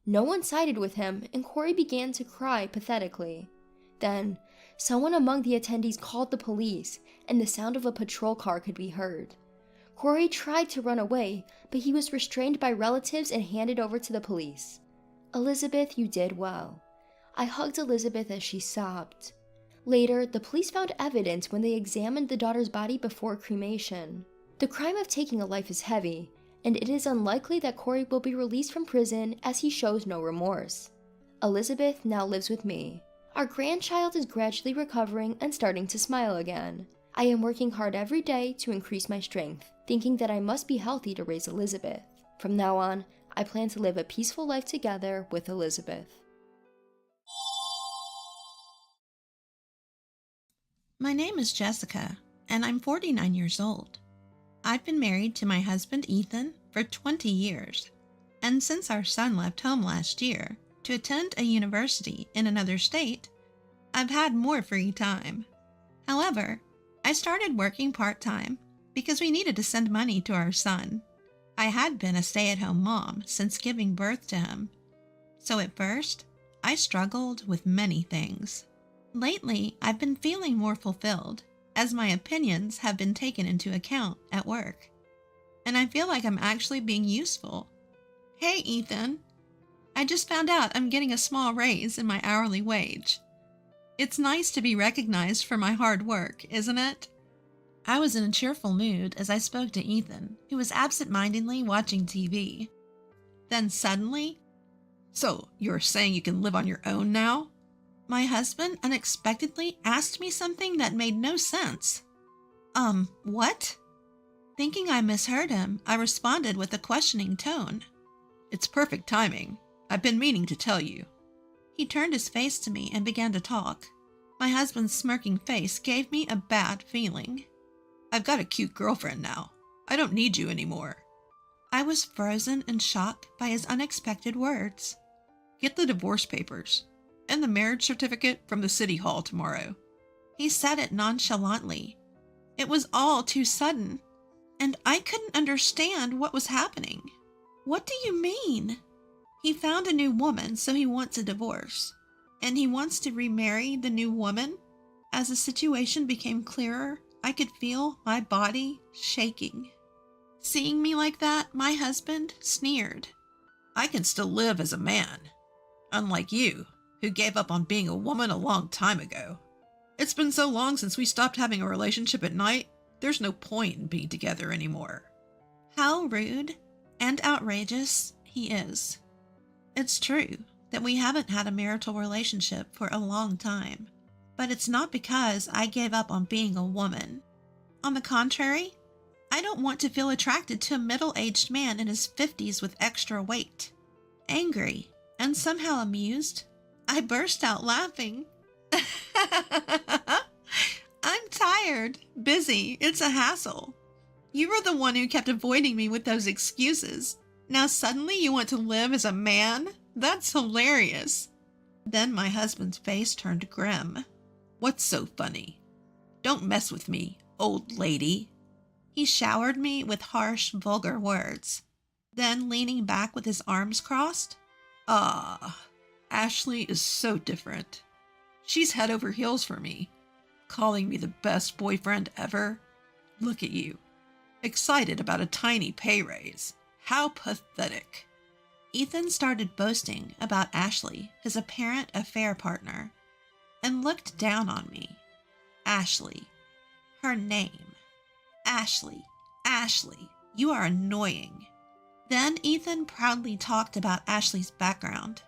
No one sided with him, and Corey began to cry pathetically. Then, someone among the attendees called the police, and the sound of a patrol car could be heard. Corey tried to run away, but he was restrained by relatives and handed over to the police. Elizabeth, you did well. I hugged Elizabeth as she sobbed. Later, the police found evidence when they examined the daughter's body before cremation. The crime of taking a life is heavy, and it is unlikely that Corey will be released from prison as he shows no remorse. Elizabeth now lives with me. Our grandchild is gradually recovering and starting to smile again. I am working hard every day to increase my strength, thinking that I must be healthy to raise Elizabeth. From now on, I plan to live a peaceful life together with Elizabeth. My name is Jessica, and I'm 49 years old. I've been married to my husband Ethan for 20 years, and since our son left home last year to attend a university in another state, I've had more free time. However, I started working part-time because we needed to send money to our son. I had been a stay-at-home mom since giving birth to him, so at first, I struggled with many things. Lately, I've been feeling more fulfilled, as my opinions have been taken into account at work. And I feel like I'm actually being useful. Hey, Ethan. I just found out I'm getting a small raise in my hourly wage. It's nice to be recognized for my hard work, isn't it? I was in a cheerful mood as I spoke to Ethan, who was absent-mindedly watching TV. Then suddenly, "So, you're saying you can live on your own now?" My husband unexpectedly asked me something that made no sense. What? Thinking I misheard him, I responded with a questioning tone. "It's perfect timing. I've been meaning to tell you." He turned his face to me and began to talk. My husband's smirking face gave me a bad feeling. "I've got a cute girlfriend now. I don't need you anymore." I was frozen in shock by his unexpected words. "Get the divorce papers and the marriage certificate from the city hall tomorrow." He said it nonchalantly. It was all too sudden, and I couldn't understand what was happening. "What do you mean?" He found a new woman, so he wants a divorce. And he wants to remarry the new woman? As the situation became clearer, I could feel my body shaking. Seeing me like that, my husband sneered. "I can still live as a man, unlike you, who gave up on being a woman a long time ago. It's been so long since we stopped having a relationship at night, there's no point in being together anymore." How rude and outrageous he is. It's true that we haven't had a marital relationship for a long time, but it's not because I gave up on being a woman. On the contrary, I don't want to feel attracted to a middle-aged man in his 50s with extra weight. Angry and somehow amused, I burst out laughing. "I'm tired, busy, it's a hassle. You were the one who kept avoiding me with those excuses. Now suddenly you want to live as a man? That's hilarious." Then my husband's face turned grim. "What's so funny? Don't mess with me, old lady." He showered me with harsh, vulgar words. Then, leaning back with his arms crossed, Ashley is so different. She's head over heels for me, calling me the best boyfriend ever. Look at you, excited about a tiny pay raise. How pathetic." Ethan started boasting about Ashley, his apparent affair partner, and looked down on me. Ashley. Her name. Ashley. Ashley. You are annoying. Then Ethan proudly talked about Ashley's background.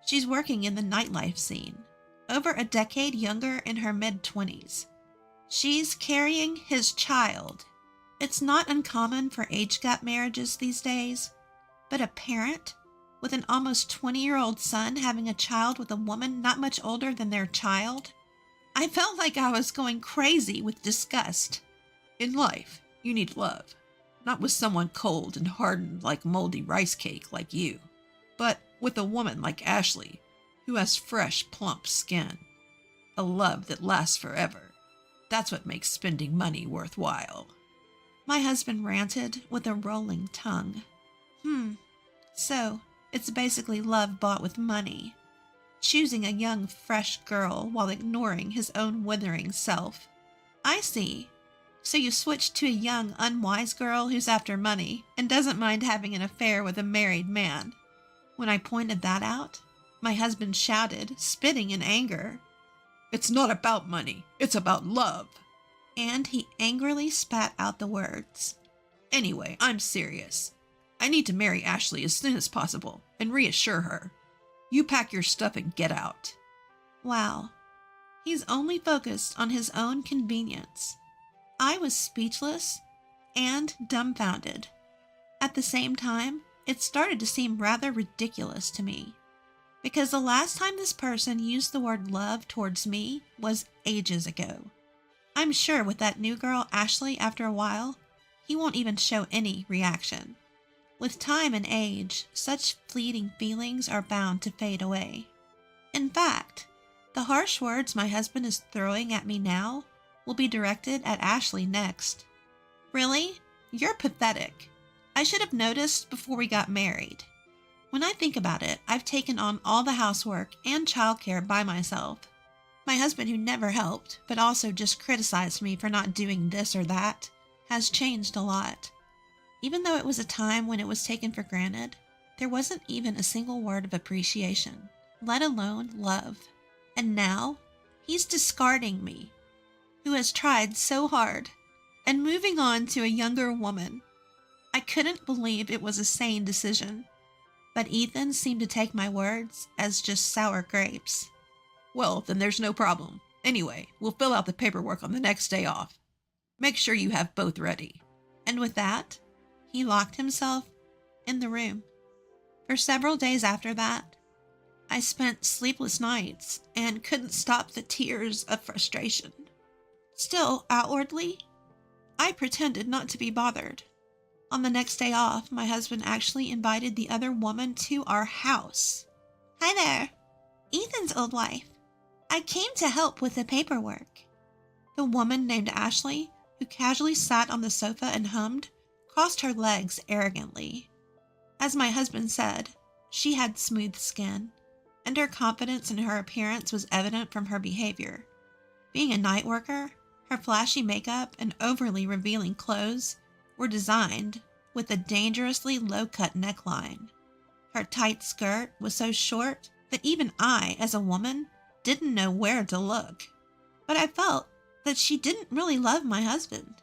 She's working in the nightlife scene, over a decade younger in her mid-20s. She's carrying his child, It's not uncommon for age gap marriages these days, but a parent with an almost 20-year-old son having a child with a woman not much older than their child? I felt like I was going crazy with disgust. In life, you need love, not with someone cold and hardened like moldy rice cake like you, but with a woman like Ashley, who has fresh, plump skin. A love that lasts forever. That's what makes spending money worthwhile. My husband ranted with a rolling tongue. So it's basically love bought with money. Choosing a young, fresh girl while ignoring his own withering self. I see. So you switched to a young, unwise girl who's after money and doesn't mind having an affair with a married man. When I pointed that out, my husband shouted, spitting in anger. It's not about money. It's about love. And he angrily spat out the words. Anyway, I'm serious. I need to marry Ashley as soon as possible and reassure her. You pack your stuff and get out. Wow. He's only focused on his own convenience. I was speechless and dumbfounded. At the same time, it started to seem rather ridiculous to me. Because the last time this person used the word love towards me was ages ago. I'm sure with that new girl, Ashley, after a while, he won't even show any reaction. With time and age, such fleeting feelings are bound to fade away. In fact, the harsh words my husband is throwing at me now will be directed at Ashley next. Really? You're pathetic. I should have noticed before we got married. When I think about it, I've taken on all the housework and childcare by myself. My husband, who never helped, but also just criticized me for not doing this or that, has changed a lot. Even though it was a time when it was taken for granted, there wasn't even a single word of appreciation, let alone love. And now, he's discarding me, who has tried so hard, and moving on to a younger woman. I couldn't believe it was a sane decision, but Ethan seemed to take my words as just sour grapes. Well, then there's no problem. Anyway, we'll fill out the paperwork on the next day off. Make sure you have both ready. And with that, he locked himself in the room. For several days after that, I spent sleepless nights and couldn't stop the tears of frustration. Still, outwardly, I pretended not to be bothered. On the next day off, my husband actually invited the other woman to our house. Hi there, Ethan's old wife. I came to help with the paperwork. The woman named Ashley, who casually sat on the sofa and hummed, crossed her legs arrogantly. As my husband said, she had smooth skin, and her confidence in her appearance was evident from her behavior. Being a night worker, her flashy makeup and overly revealing clothes were designed with a dangerously low-cut neckline. Her tight skirt was so short that even I, as a woman, didn't know where to look. But I felt that she didn't really love my husband.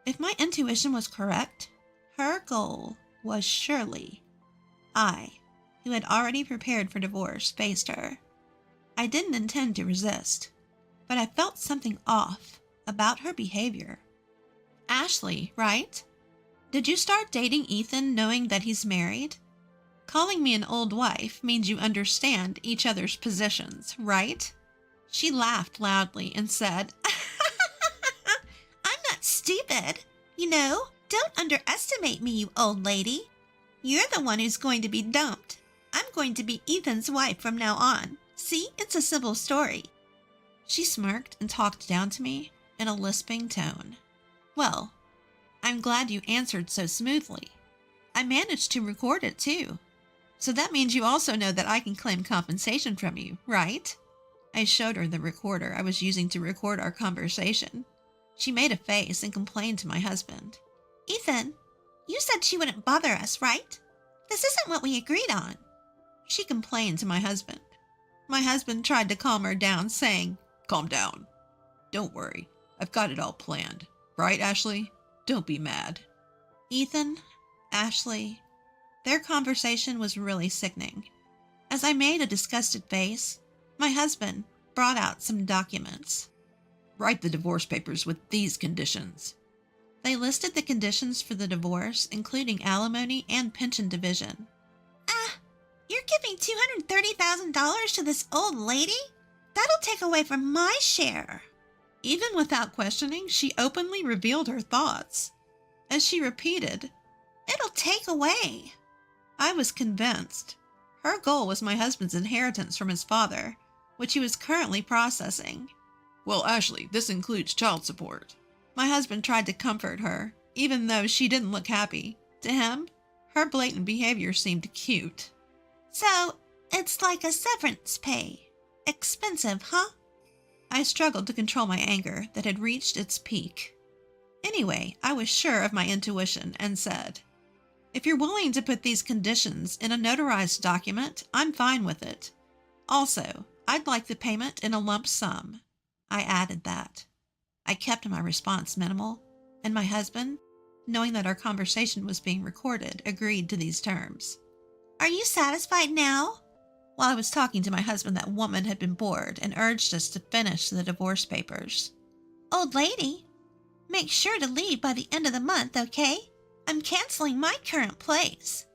If my intuition was correct, her goal was surely I, who had already prepared for divorce, faced her. I didn't intend to resist, but I felt something off about her behavior. Ashley, right? Did you start dating Ethan knowing that he's married? Calling me an old wife means you understand each other's positions, right? She laughed loudly and said, I'm not stupid. You know, don't underestimate me, you old lady. You're the one who's going to be dumped. I'm going to be Ethan's wife from now on. See, it's a simple story. She smirked and talked down to me in a lisping tone. Well, I'm glad you answered so smoothly. I managed to record it too. So that means you also know that I can claim compensation from you, right? I showed her the recorder I was using to record our conversation. She made a face and complained to my husband. Ethan, you said she wouldn't bother us, right? This isn't what we agreed on. She complained to my husband. My husband tried to calm her down, saying, Calm down. Don't worry. I've got it all planned. Right, Ashley? Don't be mad. Ethan, Ashley, their conversation was really sickening. As I made a disgusted face, my husband brought out some documents. Write the divorce papers with these conditions. They listed the conditions for the divorce, including alimony and pension division. You're giving $230,000 to this old lady? That'll take away from my share. Even without questioning, she openly revealed her thoughts. As she repeated, "It'll take away." I was convinced. Her goal was my husband's inheritance from his father, which he was currently processing. "Well, Ashley, this includes child support." My husband tried to comfort her, even though she didn't look happy. To him, her blatant behavior seemed cute. "So, it's like a severance pay. Expensive, huh?" I struggled to control my anger that had reached its peak. Anyway, I was sure of my intuition and said, "If you're willing to put these conditions in a notarized document, I'm fine with it. Also, I'd like the payment in a lump sum." I added that. I kept my response minimal, and my husband, knowing that our conversation was being recorded, agreed to these terms. "Are you satisfied now?" While I was talking to my husband, that woman had been bored and urged us to finish the divorce papers. "Old lady, make sure to leave by the end of the month, okay? I'm canceling my current place."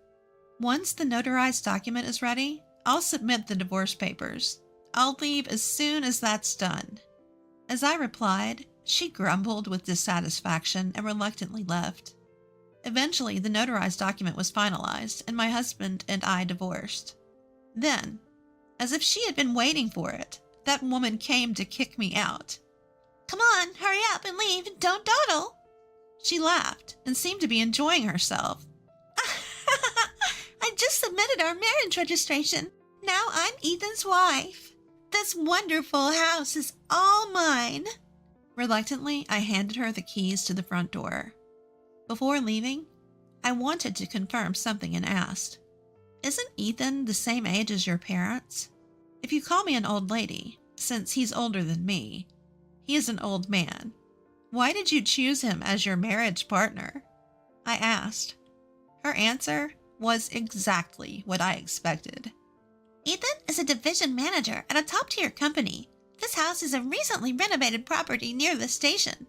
Once the notarized document is ready, I'll submit the divorce papers. I'll leave as soon as that's done. As I replied, she grumbled with dissatisfaction and reluctantly left. Eventually, the notarized document was finalized, and my husband and I divorced. Then, as if she had been waiting for it, that woman came to kick me out. "Come on, hurry up and leave, don't dawdle." She laughed and seemed to be enjoying herself. "I just submitted our marriage registration. Now I'm Ethan's wife. This wonderful house is all mine." Reluctantly, I handed her the keys to the front door. Before leaving, I wanted to confirm something and asked, "Isn't Ethan the same age as your parents? If you call me an old lady, since he's older than me, he is an old man. Why did you choose him as your marriage partner?" I asked. Her answer was exactly what I expected. "Ethan is a division manager at a top-tier company. This house is a recently renovated property near the station.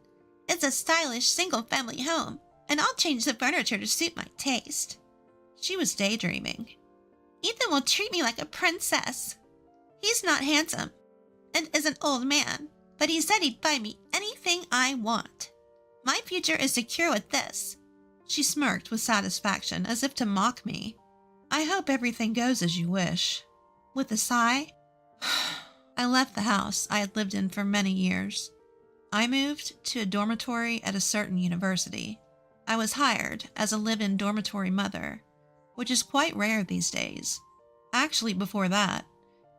It's a stylish single-family home, and I'll change the furniture to suit my taste." She was daydreaming. "Ethan will treat me like a princess. He's not handsome and is an old man, but he said he'd buy me anything I want. My future is secure with this." She smirked with satisfaction, as if to mock me. "I hope everything goes as you wish." With a sigh, I left the house I had lived in for many years. I moved to a dormitory at a certain university. I was hired as a live-in dormitory mother, which is quite rare these days. Actually, before that,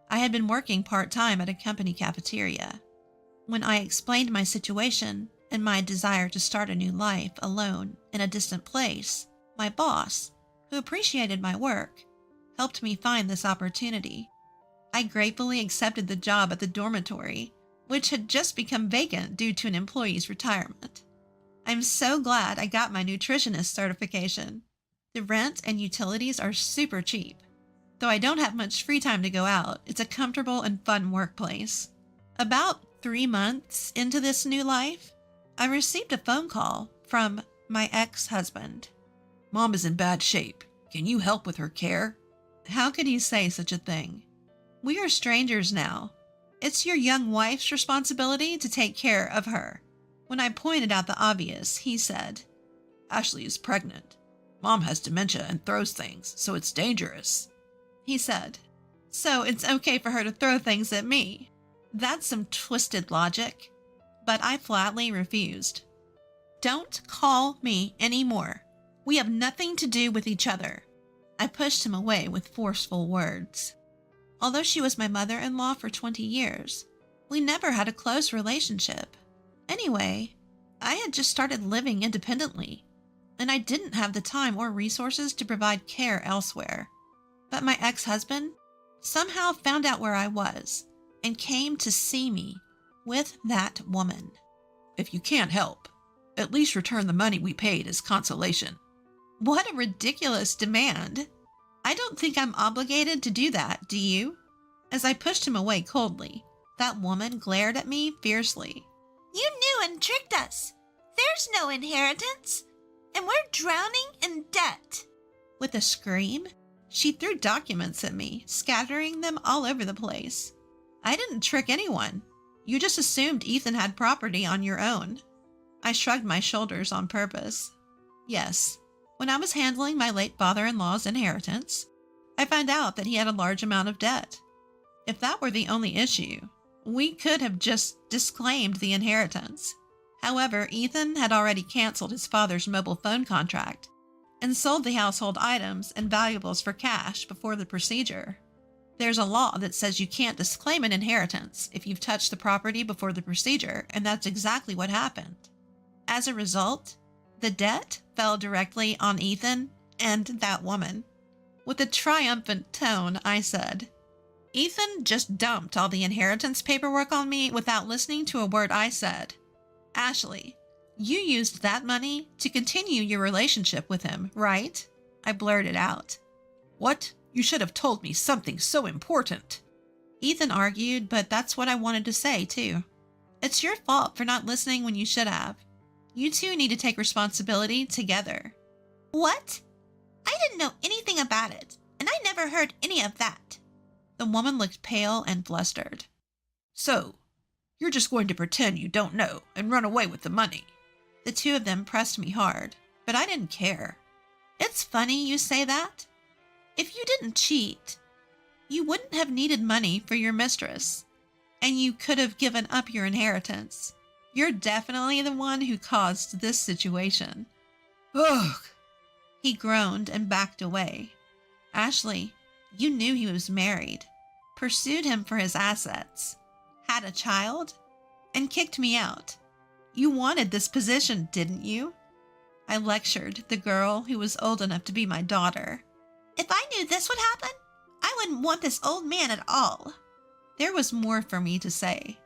I had been working part-time at a company cafeteria. When I explained my situation and my desire to start a new life alone in a distant place, my boss, who appreciated my work, helped me find this opportunity. I gratefully accepted the job at the dormitory, which had just become vacant due to an employee's retirement. I'm so glad I got my nutritionist certification. The rent and utilities are super cheap. Though I don't have much free time to go out, it's a comfortable and fun workplace. About 3 months into this new life, I received a phone call from my ex-husband. "Mom is in bad shape. Can you help with her care?" How could he say such a thing? We are strangers now. It's your young wife's responsibility to take care of her. When I pointed out the obvious, he said, "Ashley is pregnant. Mom has dementia and throws things, so it's dangerous." He said, "So it's okay for her to throw things at me." That's some twisted logic, but I flatly refused. "Don't call me anymore. We have nothing to do with each other." I pushed him away with forceful words. Although she was my mother-in-law for 20 years, we never had a close relationship. Anyway, I had just started living independently, and I didn't have the time or resources to provide care elsewhere. But my ex-husband somehow found out where I was and came to see me with that woman. "If you can't help, at least return the money we paid as consolation." What a ridiculous demand. I don't think I'm obligated to do that, do you? As I pushed him away coldly, that woman glared at me fiercely. "You knew and tricked us. There's no inheritance, and we're drowning in debt. With a scream, she threw documents at me, scattering them all over the place. I didn't trick anyone. You just assumed Ethan had property on your own. I shrugged my shoulders on purpose. Yes, when I was handling my late father-in-law's inheritance, I found out that he had a large amount of debt. If that were the only issue, we could have just disclaimed the inheritance. However, Ethan had already canceled his father's mobile phone contract and sold the household items and valuables for cash before the procedure. There's a law that says you can't disclaim an inheritance if you've touched the property before the procedure, and that's exactly what happened. As a result, the debt fell directly on Ethan and that woman. With a triumphant tone, I said, Ethan just dumped all the inheritance paperwork on me without listening to a word I said. Ashley, you used that money to continue your relationship with him, right? I blurted out. What? You should have told me something so important. Ethan argued, but that's what I wanted to say, too. It's your fault for not listening when you should have. You two need to take responsibility together. What? I didn't know anything about it, and I never heard any of that. The woman looked pale and flustered. So, you're just going to pretend you don't know and run away with the money. The two of them pressed me hard, but I didn't care. It's funny you say that. If you didn't cheat, you wouldn't have needed money for your mistress, and you could have given up your inheritance. You're definitely the one who caused this situation. Ugh! He groaned and backed away. Ashley, you knew he was married, pursued him for his assets, had a child, and kicked me out. You wanted this position, didn't you? I lectured the girl who was old enough to be my daughter. If I knew this would happen, I wouldn't want this old man at all. There was more for me to say.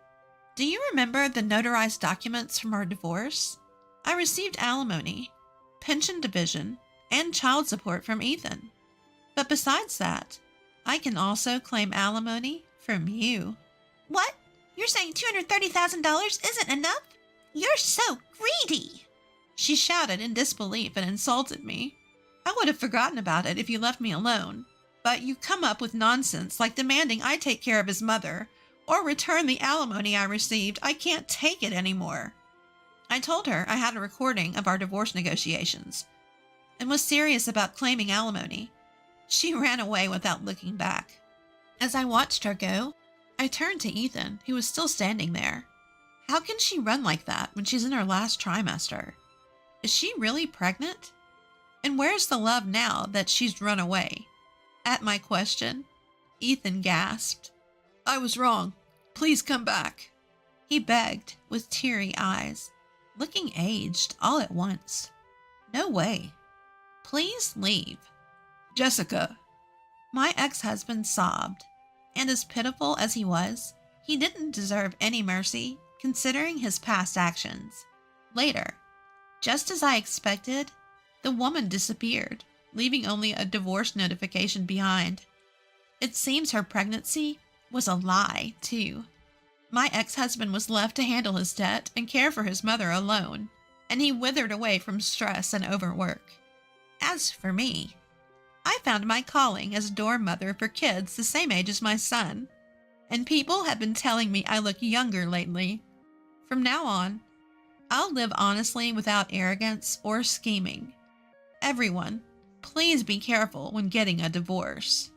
Do you remember the notarized documents from our divorce? I received alimony, pension division, and child support from Ethan. But besides that, I can also claim alimony from you. What? You're saying $230,000 isn't enough? You're so greedy! She shouted in disbelief and insulted me. I would have forgotten about it if you left me alone, but you come up with nonsense like demanding I take care of his mother or return the alimony I received. I can't take it anymore. I told her I had a recording of our divorce negotiations and was serious about claiming alimony. She ran away without looking back. As I watched her go, I turned to Ethan, who was still standing there. How can she run like that when she's in her last trimester? Is she really pregnant? And where's the love now that she's run away? At my question, Ethan gasped. I was wrong. Please come back. He begged with teary eyes, looking aged all at once. No way. Please leave. Jessica. My ex-husband sobbed, and as pitiful as he was, he didn't deserve any mercy considering his past actions. Later, just as I expected, the woman disappeared, leaving only a divorce notification behind. It seems her pregnancy was a lie, too. My ex-husband was left to handle his debt and care for his mother alone, and he withered away from stress and overwork. As for me, I found my calling as dorm mother for kids the same age as my son, and people have been telling me I look younger lately. From now on, I'll live honestly without arrogance or scheming. Everyone, please be careful when getting a divorce.